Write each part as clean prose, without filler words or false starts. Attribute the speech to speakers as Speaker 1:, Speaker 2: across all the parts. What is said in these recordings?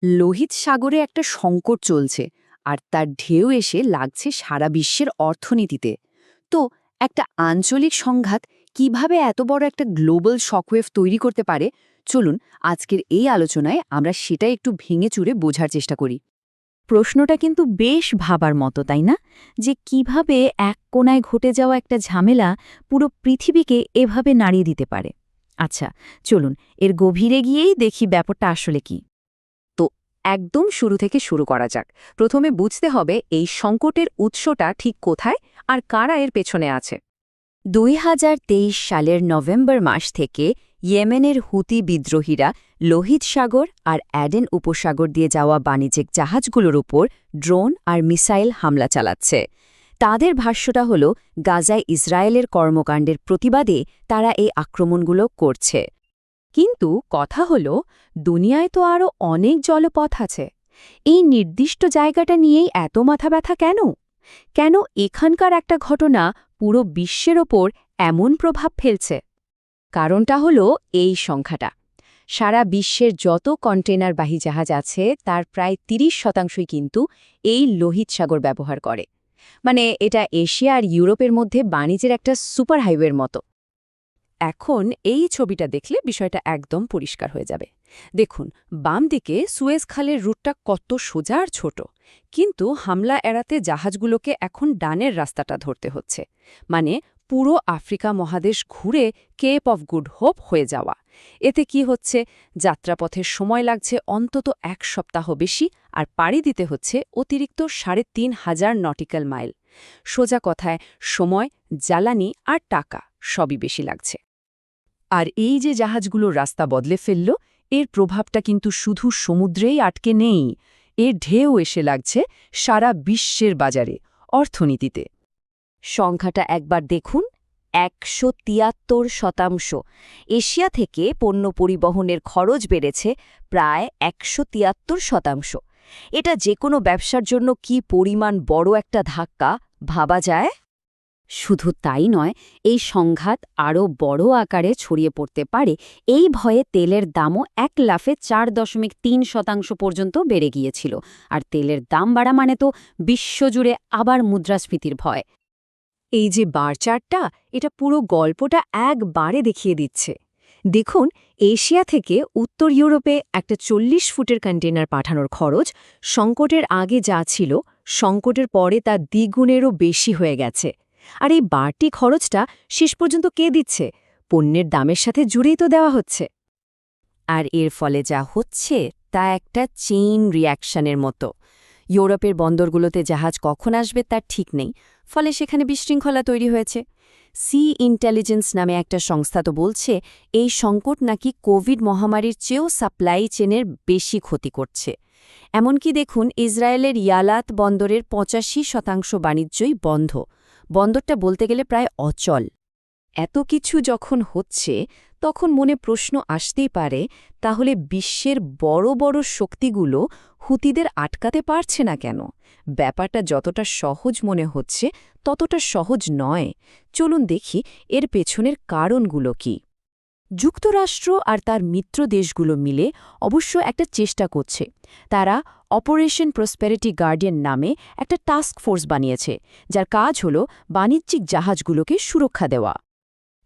Speaker 1: লোহিত সাগরে একটা সংকট চলছে আর তার ঢেউ এসে লাগছে সারা বিশ্বের অর্থনীতিতে। তো একটা আঞ্চলিক সংঘাত কিভাবে এত বড় একটা গ্লোবাল শকওয়েভ তৈরি করতে পারে, চলুন আজকের এই আলোচনায় আমরা সেটা একটু ভেঙে চুরে বোঝার চেষ্টা করি।
Speaker 2: প্রশ্নটা কিন্তু বেশ ভাবার মতো, তাই না? যে কিভাবে এক কোণায় ঘটে যাওয়া একটা ঝামেলা পুরো পৃথিবীকে এভাবে নাড়িয়ে দিতে পারে। আচ্ছা, চলুন এর গভীরে গিয়েই দেখি ব্যাপারটা আসলে কি।
Speaker 1: তো একদম শুরু থেকে শুরু করা যাক। প্রথমে বুঝতে হবে এই সংকটের উৎসটা ঠিক কোথায় আর কারা এর পেছনে আছে।
Speaker 2: ২০২৩ সালের নভেম্বর মাস থেকে ইয়েমেনের হুতি বিদ্রোহীরা লোহিত সাগর আর অ্যাডেন উপসাগর দিয়ে যাওয়া বাণিজ্যিক জাহাজগুলোর উপর ড্রোন আর মিসাইল হামলা চালাচ্ছে। তাদের ভাষ্যটা হল গাজায় ইসরায়েলের কর্মকাণ্ডের প্রতিবাদে তারা এই আক্রমণগুলো করছে।
Speaker 1: কিন্তু কথা হলো, দুনিয়ায় তো আরও অনেক জলপথ আছে। এই নির্দিষ্ট জায়গাটা নিয়েই এত মাথা ব্যথা কেন? কেন এখানকার একটা ঘটনা পুরো বিশ্বের ওপর এমন প্রভাব ফেলছে? কারণটা হলো এই সংখ্যাটা। সারা বিশ্বের যত কন্টেনারবাহী জাহাজ আছে তার প্রায় ৩০% কিন্তু এই লোহিত সাগর ব্যবহার করে। মানে এটা এশিয়া আর ইউরোপের মধ্যে বাণিজ্যের একটা সুপার হাইওয়ের মতো। এখন এই ছবিটা দেখলে বিষয়টা একদম পরিষ্কার হয়ে যাবে। দেখুন, বাম দিকে সুয়েজ খালের রুটটা কত সোজা আর ছোট, কিন্তু হামলা এড়াতে জাহাজগুলোকে এখন ডানের রাস্তাটা ধরতে হচ্ছে। মানে পুরো আফ্রিকা মহাদেশ ঘুরে কেপ অফ গুড হোপ হয়ে যাওয়া। এতে কি হচ্ছে, যাত্রাপথের সময় লাগছে অন্তত ১ সপ্তাহ বেশি, আর পাড়ি দিতে হচ্ছে অতিরিক্ত ৩,৫০০ নটিক্যাল মাইল। সোজা কথায় সময়, জ্বালানি আর টাকা সবই বেশি লাগছে। আর এই যে জাহাজগুলো রাস্তা বদলে ফেলল, এর প্রভাবটা কিন্তু শুধু সমুদ্রেই আটকে নেই। এর ঢেউ এসে লাগছে সারা বিশ্বের বাজারে, অর্থনীতিতে।
Speaker 2: সংখ্যাটা একবার দেখুন, ১৭৩%। এশিয়া থেকে পণ্য পরিবহনের খরচ বেড়েছে প্রায় ১৭৩%। এটা যে কোনো ব্যবসার জন্য কি পরিমাণ বড় একটা ধাক্কা ভাবা যায়। শুধু তাই নয়, এই সংঘাত আরও বড় আকারে ছড়িয়ে পড়তে পারে। এই ভয়ে তেলের দামও এক লাফে ৪.৩% পর্যন্ত বেড়ে গিয়েছিল। আর তেলের দাম বাড়া মানে তো বিশ্বজুড়ে আবার মুদ্রাস্ফীতির ভয়।
Speaker 1: এই যে বার চার্টটা, এটা পুরো গল্পটা একবারে দেখিয়ে দিচ্ছে। দেখুন, এশিয়া থেকে উত্তর ইউরোপে একটা ৪০ ফুটের কন্টেনার পাঠানোর খরচ সংকটের আগে যা ছিল, সংকটের পরে তা দ্বিগুণেরও বেশি হয়ে গেছে। আর এই বাড়তি খরচটা শেষ পর্যন্ত কে দিচ্ছে? পণ্যের দামের সাথে জুড়েই তো দেওয়া হচ্ছে।
Speaker 2: আর এর ফলে যা হচ্ছে তা একটা চেইন রিঅ্যাকশনের মতো। ইউরোপের বন্দরগুলোতে জাহাজ কখন আসবে তার ঠিক নেই, ফলে সেখানে বিশৃঙ্খলা তৈরি হয়েছে। সি ইন্টেলিজেন্স নামে একটা সংস্থা তো বলছে এই সংকট নাকি কোভিড মহামারীর চেয়েও সাপ্লাই চেনের বেশি ক্ষতি করছে। এমনকি দেখুন, ইসরায়েলের ইয়ালাত বন্দরের ৮৫% বাণিজ্যই বন্ধ। বন্দরটা বলতে গেলে প্রায় অচল।
Speaker 1: এত কিছু যখন হচ্ছে, তখন মনে প্রশ্ন আসতেই পারে, তাহলে বিশ্বের বড় বড় শক্তিগুলো হুতিদের আটকাতে পারছে না কেন? ব্যাপারটা যতটা সহজ মনে হচ্ছে ততটা সহজ নয়। চলুন দেখি এর পেছনের কারণগুলো কি। যুক্তরাষ্ট্র আর তার মিত্র দেশগুলো মিলে অবশ্য একটা চেষ্টা করছে। তারা অপারেশন প্রসপেরিটি গার্ডিয়ান নামে একটা টাস্ক ফোর্স বানিয়েছে, যার কাজ হল বাণিজ্যিক জাহাজগুলোকে সুরক্ষা দেওয়া।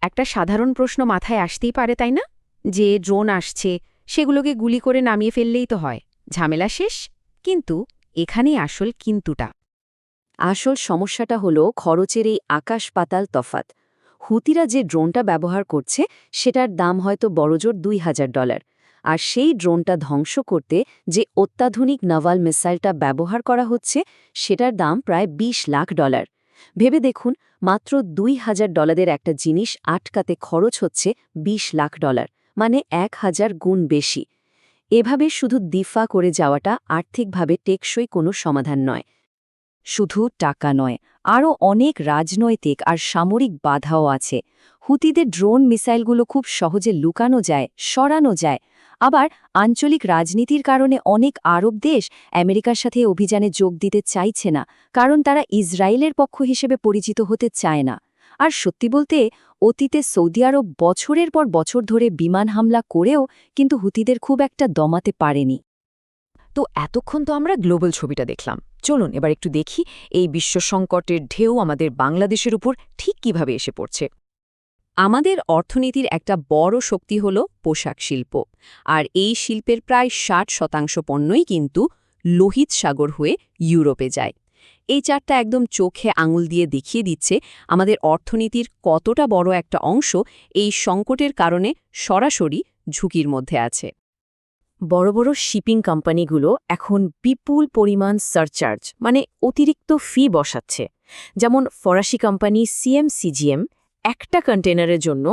Speaker 1: একটা সাধারণ প্রশ্ন মাথায় আসতেই পারে, তাই না? যে ড্রোন আসছে, সেগুলোকে গুলি করে নামিয়ে ফেললেই তো হয়, ঝামেলা শেষ। কিন্তু এখানেই আসল কিন্তুটা। আসল সমস্যাটা হলো খরচের এই আকাশ পাতাল তফাত। হুতিরা যে ড্রোনটা ব্যবহার করছে সেটার দাম হয়তো বড়জোর $২,০০০, আর সেই ড্রোনটা ধ্বংস করতে যে অত্যাধুনিক নাভাল মিসাইলটা ব্যবহার করা হচ্ছে সেটার দাম প্রায় $২০ লাখ। ভেবে দেখুন, মাত্র $২,০০০ একটা জিনিস আটকাতে খরচ হচ্ছে $২০ লাখ, মানে ১,০০০ গুণ বেশি। এভাবে শুধু দিফা করে যাওয়াটা আর্থিকভাবে টেকসই কোনো সমাধান নয়। শুধু টাকা নয়, আরও অনেক রাজনৈতিক আর সামরিক বাধাও আছে। হুতিদের ড্রোন মিসাইলগুলো খুব সহজে লুকানো যায়, সরানো যায়। আবার আঞ্চলিক রাজনীতির কারণে অনেক আরব দেশ আমেরিকার সাথে অভিযানে যোগ দিতে চাইছে না, কারণ তারা ইসরায়েলের পক্ষ হিসেবে পরিচিত হতে চায় না। আর সত্যি বলতে, অতীতে সৌদি আরব বছরের পর বছর ধরে বিমান হামলা করেও কিন্তু হুতিদের খুব একটা দমাতে পারেনি। তো এতক্ষণ তো আমরা গ্লোবাল ছবিটা দেখলাম, চলুন এবার একটু দেখি এই বিশ্ব সংকটের ঢেউ আমাদের বাংলাদেশের উপর ঠিক কিভাবে এসে পড়ছে। আমাদের অর্থনীতির একটা বড় শক্তি হল পোশাক শিল্প, আর এই শিল্পের প্রায় 60% পণ্যই কিন্তু লোহিত সাগর হয়ে ইউরোপে যায়। এই চারটা একদম চোখে আঙুল দিয়ে দেখিয়ে দিচ্ছে আমাদের অর্থনীতির কতটা বড় একটা অংশ এই সংকটের কারণে সরাসরি ঝুঁকির মধ্যে আছে।
Speaker 2: বড় বড় শিপিং কোম্পানিগুলো এখন বিপুল পরিমাণ সারচার্জ মানে অতিরিক্ত ফি বসাচ্ছে। যেমন ফরাসি কোম্পানি সিএমসিজিএম একটা কন্টেনারের জন্য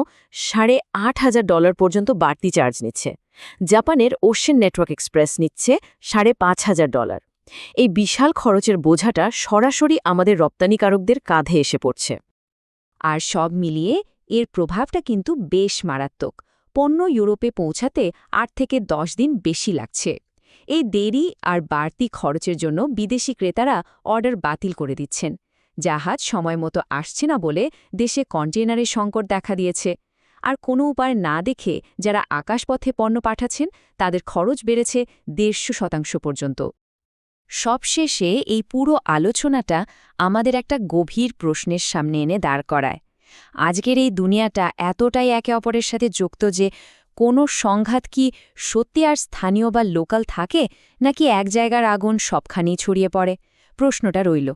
Speaker 2: $8,500 পর্যন্ত বাড়তি চার্জ নিচ্ছে। জাপানের ওশেন নেটওয়ার্ক এক্সপ্রেস নিচ্ছে $5,500। এই বিশাল খরচের বোঝাটা সরাসরি আমাদের রপ্তানিকারকদের কাঁধে এসে পড়ছে।
Speaker 1: আর সব মিলিয়ে এর প্রভাবটা কিন্তু বেশ মারাত্মক। পণ্য ইউরোপে পৌঁছাতে 8 থেকে 10 দিন বেশি লাগছে। এই দেরি আর বাড়তি খরচের জন্য বিদেশি ক্রেতারা অর্ডার বাতিল করে দিচ্ছেন। জাহাজ সময়মতো আসছে না বলে দেশে কন্টেনারের সংকট দেখা দিয়েছে। আর কোনো উপায় না দেখে যারা আকাশপথে পণ্য পাঠাচ্ছেন তাদের খরচ বেড়েছে 150% পর্যন্ত। সবশেষে এই পুরো আলোচনাটা আমাদের একটা গভীর প্রশ্নের সামনে এনে দাঁড় করায়। আজকের এই দুনিয়াটা এতটাই একে অপরের সাথে যুক্ত যে কোনো সংঘাত কি সত্যি আর স্থানীয় বা লোকাল থাকে, নাকি এক জায়গার আগুন সবখানেই ছড়িয়ে পড়ে? প্রশ্নটা রইল।